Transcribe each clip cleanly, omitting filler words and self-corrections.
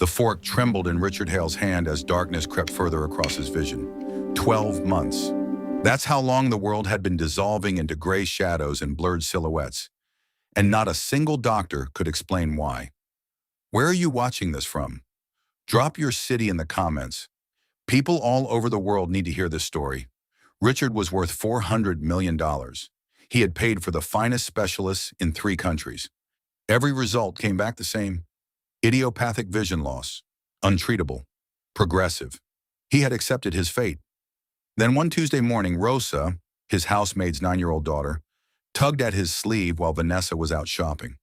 The fork trembled in Richard Hale's hand as darkness crept further across his vision. 12 months. That's how long the world had been dissolving into gray shadows and blurred silhouettes. And not a single doctor could explain why. Where are you watching this from? Drop your city in the comments. People all over the world need to hear this story. Richard was worth $400 million. He had paid for the finest specialists in 3 countries. Every result came back the same. Idiopathic vision loss. Untreatable. Progressive. He had accepted his fate. Then one Tuesday morning, Rosa, his housemaid's 9-year-old daughter, tugged at his sleeve while Vanessa was out shopping.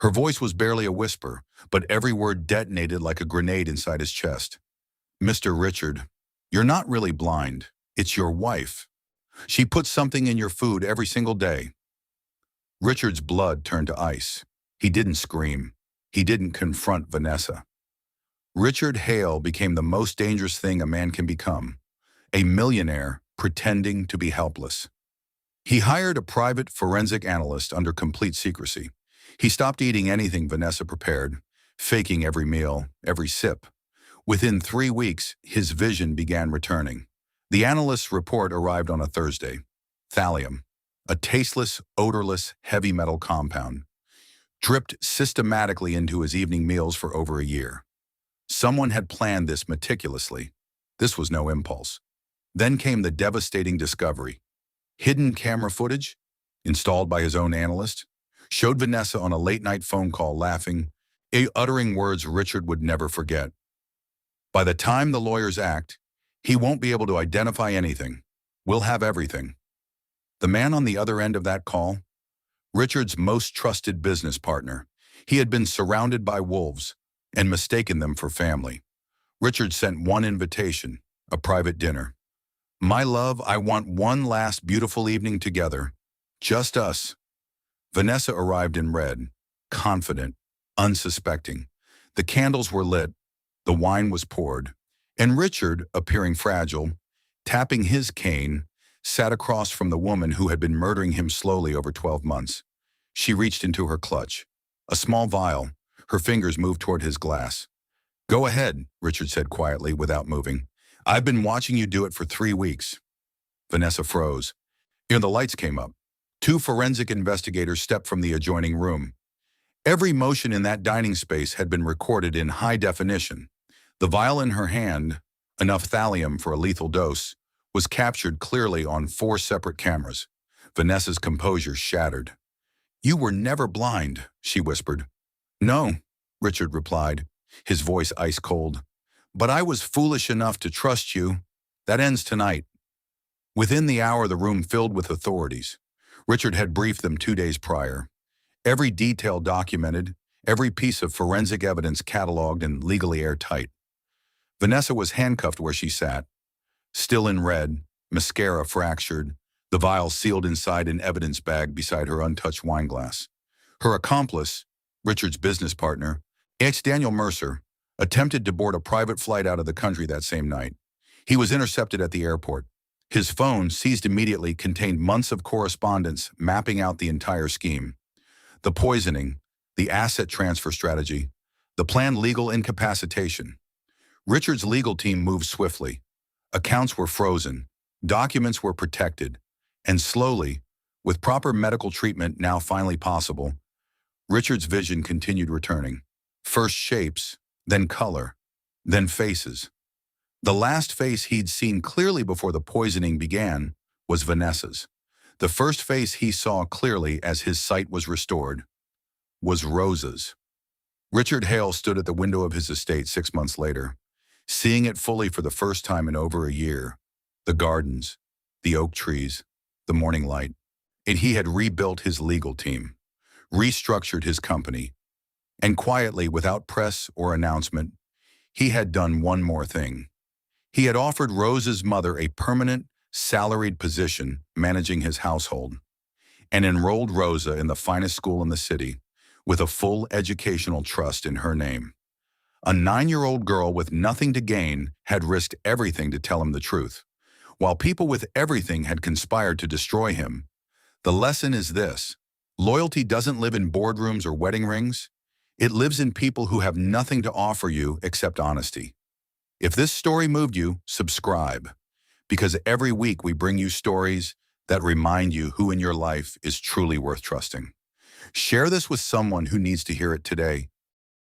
Her voice was barely a whisper, but every word detonated like a grenade inside his chest. "Mr. Richard, you're not really blind. It's your wife. She puts something in your food every single day." Richard's blood turned to ice. He didn't scream. He didn't confront Vanessa. Richard Hale became the most dangerous thing a man can become, a millionaire pretending to be helpless. He hired a private forensic analyst under complete secrecy. He stopped eating anything Vanessa prepared, faking every meal, every sip. Within 3 weeks, his vision began returning. The analyst's report arrived on a Thursday. Thallium, a tasteless, odorless, heavy metal compound, dripped systematically into his evening meals for over a year. Someone had planned this meticulously. This was no impulse. Then came the devastating discovery. Hidden camera footage, installed by his own analyst, showed Vanessa on a late-night phone call laughing, uttering words Richard would never forget. "By the time the lawyers act, he won't be able to identify anything. We'll have everything." The man on the other end of that call, Richard's most trusted business partner. He had been surrounded by wolves and mistaken them for family. Richard sent one invitation, a private dinner. "My love, I want one last beautiful evening together. Just us." Vanessa arrived in red, confident, unsuspecting. The candles were lit, the wine was poured, and Richard, appearing fragile, tapping his cane, sat across from the woman who had been murdering him slowly over 12 months. She reached into her clutch. A small vial. Her fingers moved toward his glass. "Go ahead," Richard said quietly, without moving. "I've been watching you do it for 3 weeks." Vanessa froze. The lights came up. 2 forensic investigators stepped from the adjoining room. Every motion in that dining space had been recorded in high definition. The vial in her hand, enough thallium for a lethal dose, was captured clearly on 4 separate cameras. Vanessa's composure shattered. "You were never blind," she whispered. "No," Richard replied, his voice ice cold. "But I was foolish enough to trust you. That ends tonight." Within the hour, the room filled with authorities. Richard had briefed them 2 days prior. Every detail documented, every piece of forensic evidence cataloged and legally airtight. Vanessa was handcuffed where she sat, still in red, mascara fractured, the vial sealed inside an evidence bag beside her untouched wine glass. Her accomplice, Richard's business partner, Daniel Mercer, attempted to board a private flight out of the country that same night. He was intercepted at the airport. His phone, seized immediately, contained months of correspondence mapping out the entire scheme. The poisoning, the asset transfer strategy, the planned legal incapacitation. Richard's legal team moved swiftly. Accounts were frozen, documents were protected, and slowly, with proper medical treatment now finally possible, Richard's vision continued returning. First shapes, then color, then faces. The last face he'd seen clearly before the poisoning began was Vanessa's. The first face he saw clearly as his sight was restored was Rosa's. Richard Hale stood at the window of his estate 6 months later, seeing it fully for the first time in over a year. The gardens, the oak trees, the morning light. And he had rebuilt his legal team, restructured his company, and quietly, without press or announcement, he had done one more thing. He had offered Rosa's mother a permanent, salaried position managing his household, and enrolled Rosa in the finest school in the city, with a full educational trust in her name. A 9-year-old girl with nothing to gain had risked everything to tell him the truth, while people with everything had conspired to destroy him. The lesson is this: loyalty doesn't live in boardrooms or wedding rings. It lives in people who have nothing to offer you except honesty. If this story moved you, subscribe, because every week we bring you stories that remind you who in your life is truly worth trusting. Share this with someone who needs to hear it today.